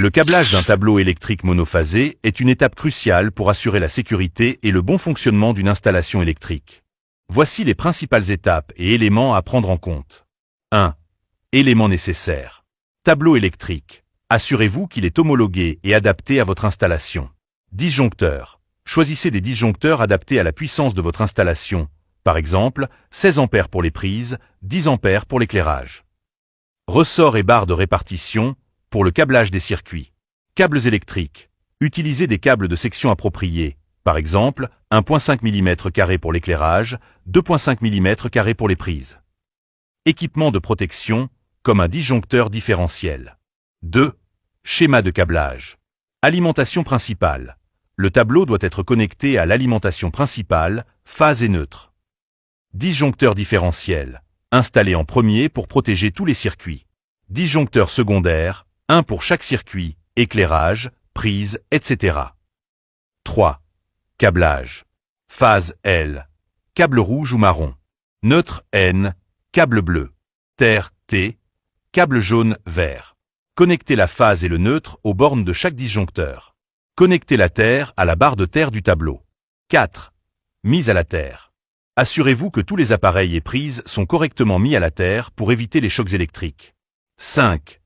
Le câblage d'un tableau électrique monophasé est une étape cruciale pour assurer la sécurité et le bon fonctionnement d'une installation électrique. Voici les principales étapes et éléments à prendre en compte. 1. Éléments nécessaires. Tableau électrique. Assurez-vous qu'il est homologué et adapté à votre installation. Disjoncteur. Choisissez des disjoncteurs adaptés à la puissance de votre installation, par exemple 16 A pour les prises, 10 A pour l'éclairage. Ressorts et barres de répartition pour le câblage des circuits. Câbles électriques. Utilisez des câbles de section appropriés, par exemple 1,5 mm² pour l'éclairage, 2,5 mm² pour les prises. Équipement de protection, comme un disjoncteur différentiel. 2. Schéma de câblage. Alimentation principale. Le tableau doit être connecté à l'alimentation principale, phase et neutre. Disjoncteur différentiel. Installé en premier pour protéger tous les circuits. Disjoncteur secondaire, un pour chaque circuit, éclairage, prise, etc. 3. Câblage. Phase L. Câble rouge ou marron. Neutre N. Câble bleu. Terre T. Câble jaune vert. Connectez la phase et le neutre aux bornes de chaque disjoncteur. Connectez la terre à la barre de terre du tableau. 4. Mise à la terre. Assurez-vous que tous les appareils et prises sont correctement mis à la terre pour éviter les chocs électriques. 5.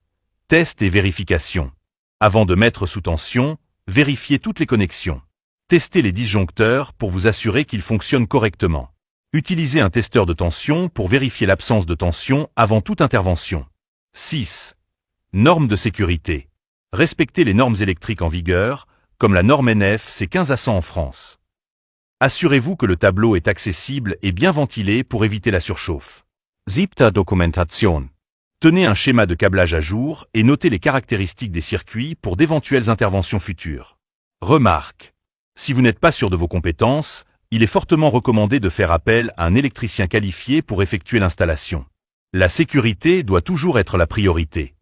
Test et vérification. Avant de mettre sous tension, vérifiez toutes les connexions. Testez les disjoncteurs pour vous assurer qu'ils fonctionnent correctement. Utilisez un testeur de tension pour vérifier l'absence de tension avant toute intervention. 6. Normes de sécurité. Respectez les normes électriques en vigueur, comme la norme NF C15A100 en France. Assurez-vous que le tableau est accessible et bien ventilé pour éviter la surchauffe. 7. Dokumentation. Tenez un schéma de câblage à jour et notez les caractéristiques des circuits pour d'éventuelles interventions futures. Remarque. Si vous n'êtes pas sûr de vos compétences, il est fortement recommandé de faire appel à un électricien qualifié pour effectuer l'installation. La sécurité doit toujours être la priorité.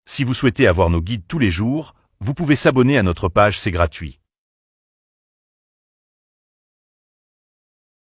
Si vous souhaitez avoir nos guides tous les jours, vous pouvez s'abonner à notre page, c'est gratuit.